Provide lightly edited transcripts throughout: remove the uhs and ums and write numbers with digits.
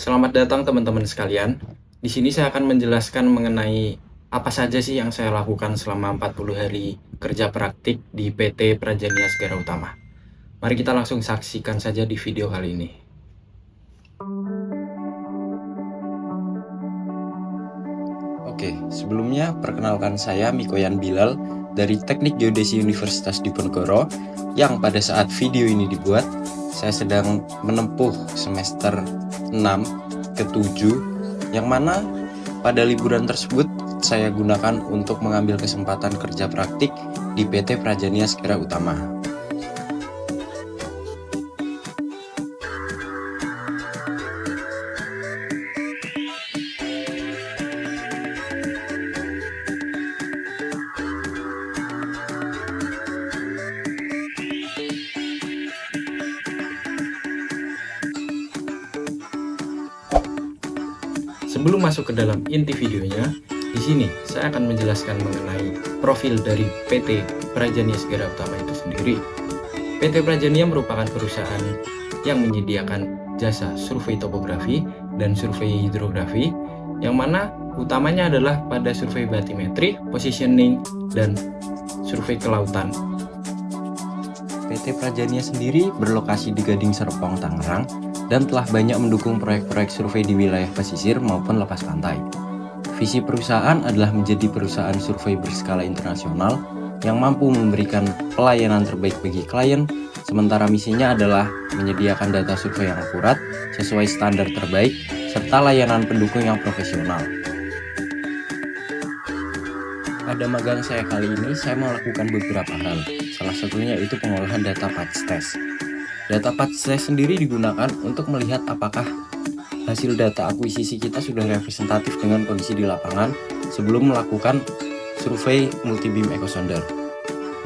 Selamat datang teman-teman sekalian. Di sini saya akan menjelaskan mengenai apa saja sih yang saya lakukan selama 40 hari kerja praktik di PT Prajaniya Segara Utama. Mari kita langsung saksikan saja di video kali ini. Oke, sebelumnya perkenalkan saya Mikoyan Bilal dari Teknik Geodesi Universitas Diponegoro yang pada saat video ini dibuat, saya sedang menempuh semester 6 ke 7 yang mana pada liburan tersebut saya gunakan untuk mengambil kesempatan kerja praktik di PT Prajaniya Segara Utama. Sebelum masuk ke dalam inti videonya, di sini saya akan menjelaskan mengenai profil dari PT Prajaniya Segara Utama itu sendiri. PT Prajaniya merupakan perusahaan yang menyediakan jasa survei topografi dan survei hidrografi, yang mana utamanya adalah pada survei batimetri, positioning, dan survei kelautan. PT Prajaniya sendiri berlokasi di Gading Serpong, Tangerang, dan telah banyak mendukung proyek-proyek survei di wilayah pesisir maupun lepas pantai. Visi perusahaan adalah menjadi perusahaan survei berskala internasional yang mampu memberikan pelayanan terbaik bagi klien, sementara misinya adalah menyediakan data survei yang akurat, sesuai standar terbaik, serta layanan pendukung yang profesional. Pada magang saya kali ini, saya melakukan beberapa hal. Salah satunya yaitu pengolahan data patch test. Data patch test sendiri digunakan untuk melihat apakah hasil data akuisisi kita sudah representatif dengan kondisi di lapangan sebelum melakukan survei multi-beam echo sounder.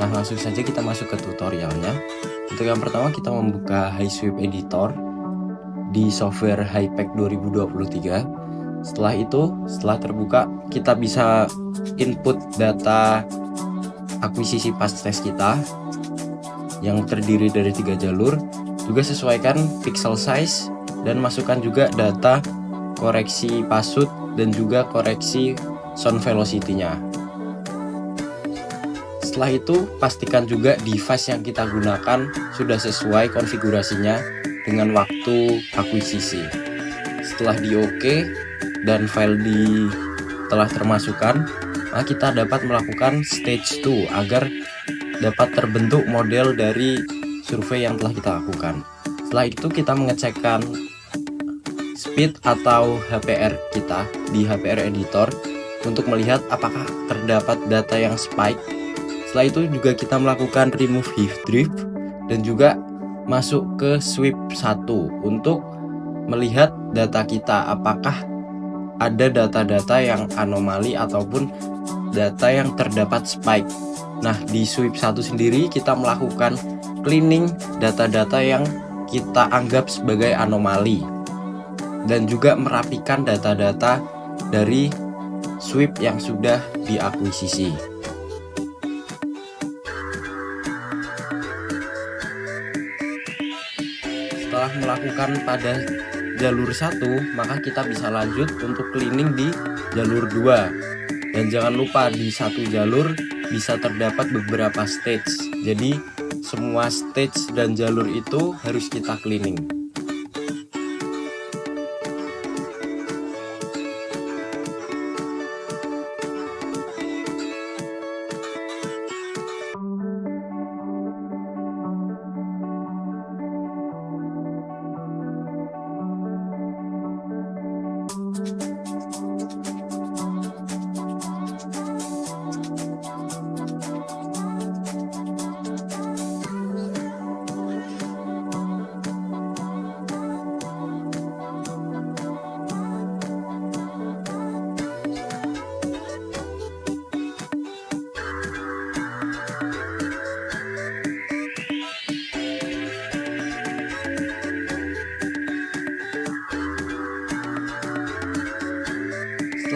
Nah, langsung saja kita masuk ke tutorialnya. Untuk yang pertama, kita membuka HiSweep Editor di software HiPack 2023. Setelah itu, setelah terbuka, kita bisa input data akuisisi patch test kita yang terdiri dari 3 jalur. Juga sesuaikan pixel size dan masukkan juga data koreksi pasut dan juga koreksi sound velocity-nya. Setelah itu, pastikan juga device yang kita gunakan sudah sesuai konfigurasinya dengan waktu akuisisi. Setelah di OK dan file telah termasukkan, maka kita dapat melakukan stage 2 agar dapat terbentuk model dari survei yang telah kita lakukan. Setelah itu kita mengecekkan speed atau HPR kita di HPR editor untuk melihat apakah terdapat data yang spike. Setelah itu juga kita melakukan remove hive drift dan juga masuk ke sweep 1 untuk melihat data kita apakah ada data-data yang anomali ataupun data yang terdapat spike. Nah, di sweep 1 sendiri kita melakukan cleaning data-data yang kita anggap sebagai anomali dan juga merapikan data-data dari sweep yang sudah diakuisisi. Setelah melakukan pada jalur 1, maka kita bisa lanjut untuk cleaning di jalur 2. Dan jangan lupa di satu jalur bisa terdapat beberapa stage. Jadi semua stage dan jalur itu harus kita cleaning.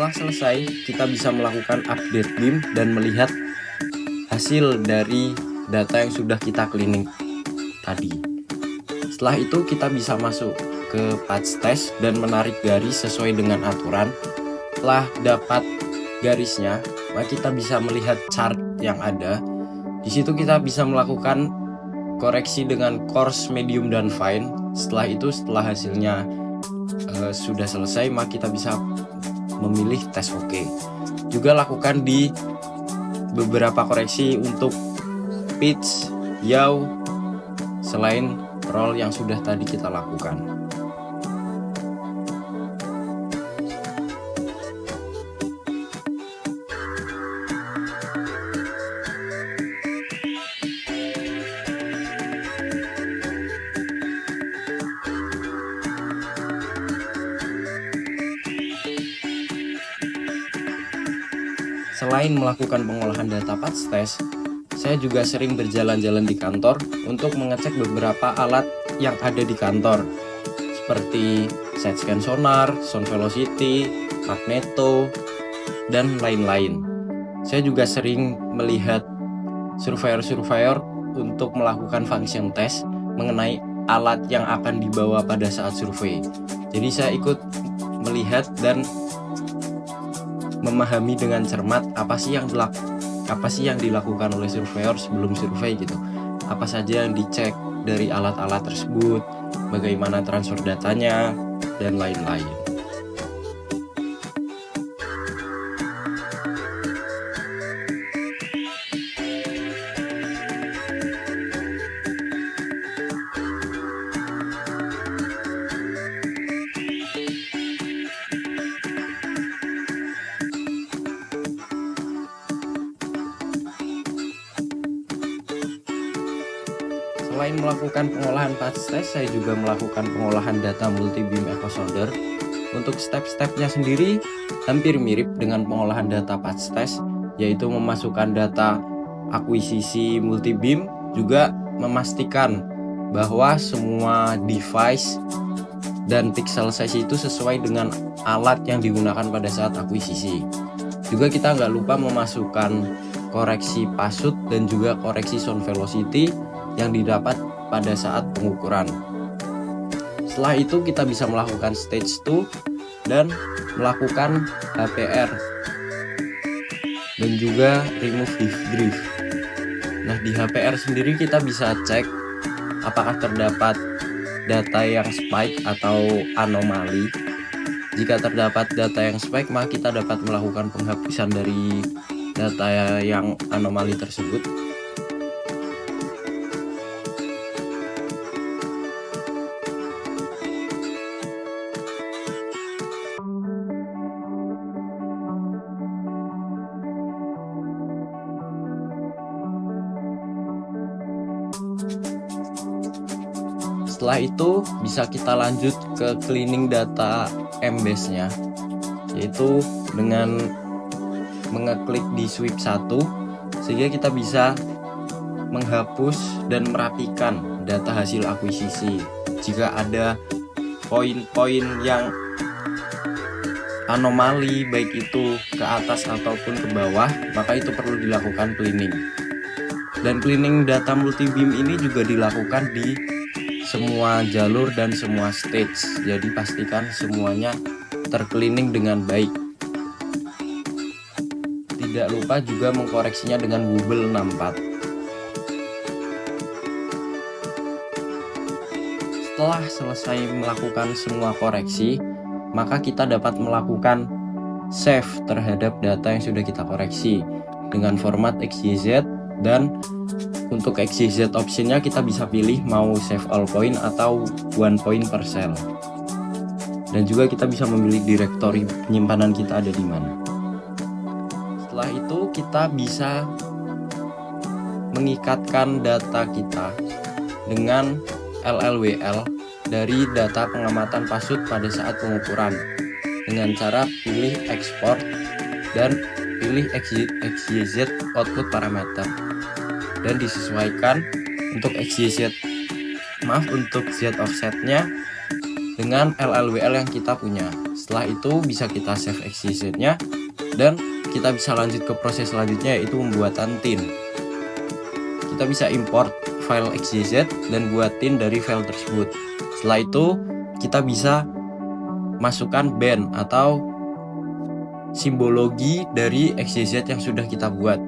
Setelah selesai, kita bisa melakukan update beam dan melihat hasil dari data yang sudah kita cleaning tadi. Setelah itu kita bisa masuk ke patch test dan menarik garis sesuai dengan aturan. Setelah dapat garisnya, maka kita bisa melihat chart yang ada. Di situ kita bisa melakukan koreksi dengan coarse, medium, dan fine. Setelah itu, setelah hasilnya sudah selesai, maka kita bisa memilih tes OK. Juga lakukan di beberapa koreksi untuk pitch, yaw, selain roll yang sudah tadi kita lakukan. Selain melakukan pengolahan data patch test, saya juga sering berjalan-jalan di kantor untuk mengecek beberapa alat yang ada di kantor, seperti side scan sonar, sound velocity, magneto, dan lain-lain. Saya juga sering melihat surveyor-surveyor untuk melakukan function test mengenai alat yang akan dibawa pada saat survei. Jadi saya ikut melihat dan memahami dengan cermat apa sih yang dilakukan oleh surveyor sebelum survei gitu. Apa saja yang dicek dari alat-alat tersebut, bagaimana transfer datanya, dan lain-lain. Selain melakukan pengolahan patch test, saya juga melakukan pengolahan data multi-beam echo sounder. Untuk step-stepnya sendiri hampir mirip dengan pengolahan data patch test, yaitu memasukkan data akuisisi multi-beam, juga memastikan bahwa semua device dan pixel size itu sesuai dengan alat yang digunakan pada saat akuisisi. Juga kita nggak lupa memasukkan koreksi pasut dan juga koreksi sound velocity yang didapat pada saat pengukuran. Setelah itu kita bisa melakukan stage 2 dan melakukan HPR dan juga remove drift. Nah, di HPR sendiri kita bisa cek apakah terdapat data yang spike atau anomali. Jika terdapat data yang spike, maka kita dapat melakukan penghapusan dari data yang anomali tersebut. Setelah itu bisa kita lanjut ke cleaning data Embase-nya, yaitu dengan mengeklik di sweep 1 sehingga kita bisa menghapus dan merapikan data hasil akuisisi. Jika ada poin-poin yang anomali baik itu ke atas ataupun ke bawah, maka itu perlu dilakukan cleaning. Dan cleaning data multi-beam ini juga dilakukan di semua jalur dan semua stage, jadi pastikan semuanya tercleaning dengan baik. Tidak lupa juga mengkoreksinya dengan Wobble 64. Setelah selesai melakukan semua koreksi, maka kita dapat melakukan save terhadap data yang sudah kita koreksi dengan format XYZ, dan untuk XYZ optionnya kita bisa pilih mau save all point atau one point per cell. Dan juga kita bisa memilih direktori penyimpanan kita ada di mana. Setelah itu kita bisa mengikatkan data kita dengan LLWL dari data pengamatan pasut pada saat pengukuran dengan cara pilih export dan pilih XYZ output parameter dan disesuaikan untuk untuk Z offsetnya dengan LLWL yang kita punya. Setelah itu bisa kita save XYZ nya dan kita bisa lanjut ke proses selanjutnya, yaitu pembuatan tin. Kita bisa import file XYZ dan buat tin dari file tersebut. Setelah itu kita bisa masukkan band atau simbologi dari XYZ yang sudah kita buat.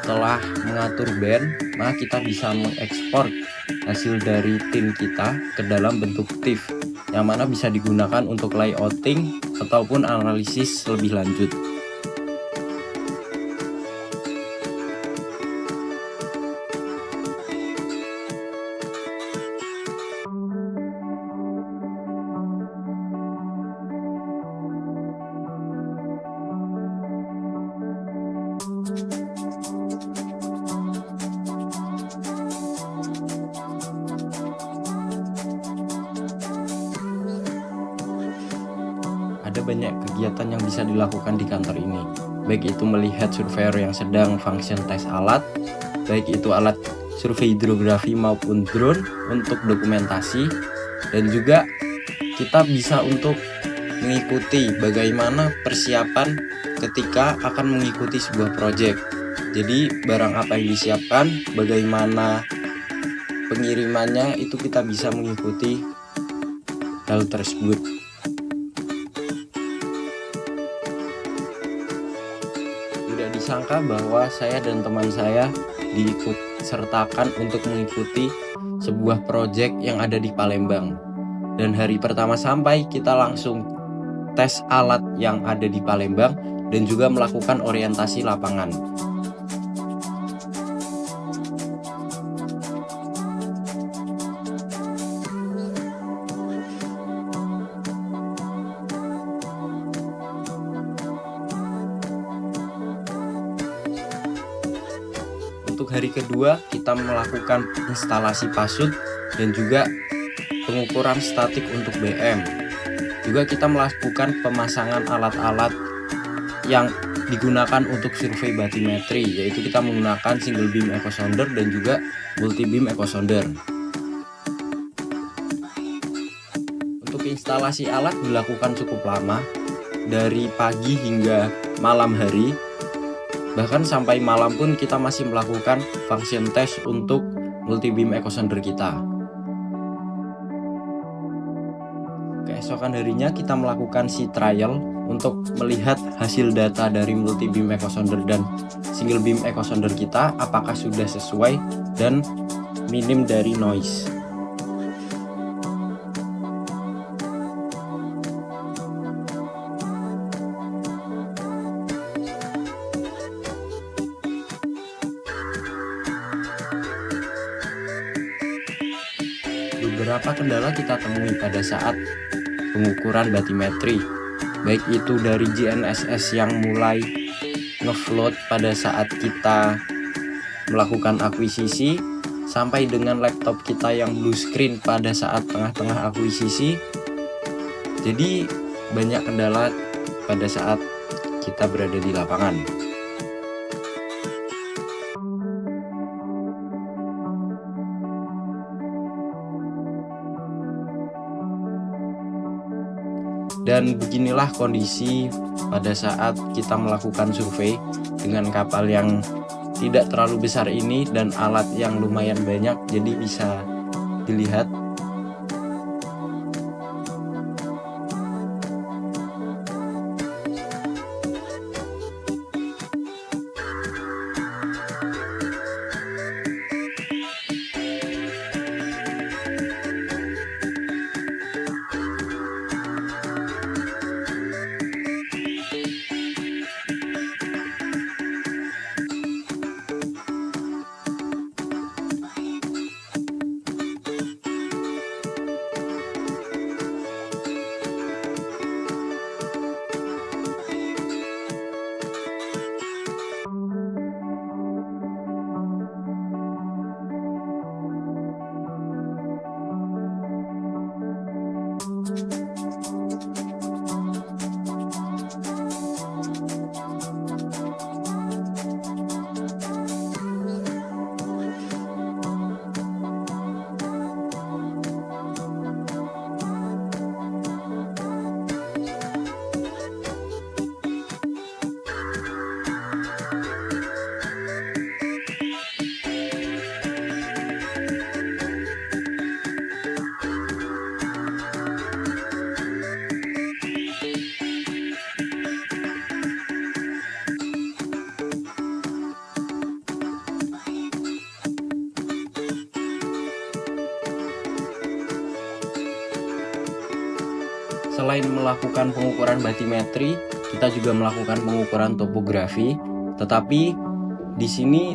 Setelah mengatur band, maka kita bisa mengekspor hasil dari tim kita ke dalam bentuk TIFF, yang mana bisa digunakan untuk layouting ataupun analisis lebih lanjut. Ada banyak kegiatan yang bisa dilakukan di kantor ini, baik itu melihat surveyor yang sedang function tes alat, baik itu alat survei hidrografi maupun drone untuk dokumentasi, dan juga kita bisa untuk mengikuti bagaimana persiapan ketika akan mengikuti sebuah proyek. Jadi barang apa yang disiapkan, bagaimana pengirimannya, itu kita bisa mengikuti hal tersebut. Tidak disangka bahwa saya dan teman saya diikut sertakan untuk mengikuti sebuah proyek yang ada di Palembang. Dan hari pertama sampai, kita langsung tes alat yang ada di Palembang dan juga melakukan orientasi lapangan. Untuk hari kedua, kita melakukan instalasi pasut dan juga pengukuran statik untuk BM. Juga kita melakukan pemasangan alat-alat yang digunakan untuk survei batimetri, yaitu kita menggunakan single beam echo sounder dan juga multi beam echo sounder. Untuk instalasi alat dilakukan cukup lama, dari pagi hingga malam hari. Bahkan sampai malam pun kita masih melakukan function test untuk multi beam echo sounder kita. Keesokan harinya kita melakukan sea trial untuk melihat hasil data dari multi beam echo sounder dan single beam echo sounder kita apakah sudah sesuai dan minim dari noise. Beberapa kendala kita temui pada saat pengukuran batimetri, baik itu dari GNSS yang mulai ngefloat pada saat kita melakukan akuisisi, sampai dengan laptop kita yang blue screen pada saat tengah-tengah akuisisi. Jadi banyak kendala pada saat kita berada di lapangan. Dan beginilah kondisi pada saat kita melakukan survei dengan kapal yang tidak terlalu besar ini dan alat yang lumayan banyak, jadi bisa dilihat. Selain melakukan pengukuran batimetri, kita juga melakukan pengukuran topografi, tetapi di sini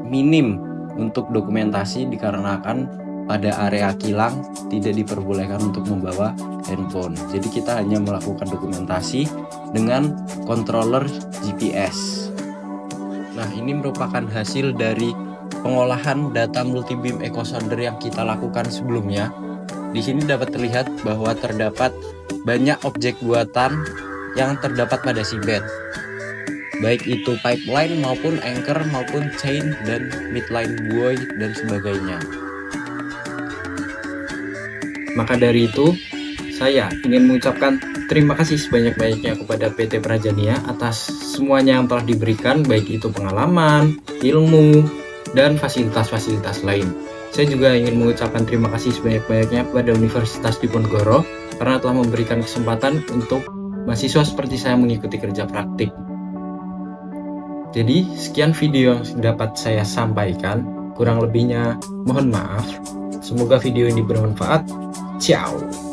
minim untuk dokumentasi dikarenakan pada area kilang tidak diperbolehkan untuk membawa handphone. Jadi kita hanya melakukan dokumentasi dengan controller GPS. Nah, ini merupakan hasil dari pengolahan data multibeam echo sounder yang kita lakukan sebelumnya. Di sini dapat terlihat bahwa terdapat banyak objek buatan yang terdapat pada seabed, baik itu pipeline maupun anchor maupun chain dan midline buoy dan sebagainya. Maka dari itu, saya ingin mengucapkan terima kasih sebanyak-banyaknya kepada PT Prajania atas semuanya yang telah diberikan, baik itu pengalaman, ilmu, dan fasilitas-fasilitas lain. Saya juga ingin mengucapkan terima kasih sebanyak-banyaknya kepada Universitas Diponegoro karena telah memberikan kesempatan untuk mahasiswa seperti saya mengikuti kerja praktik. Jadi, sekian video yang dapat saya sampaikan. Kurang lebihnya, mohon maaf. Semoga video ini bermanfaat. Ciao!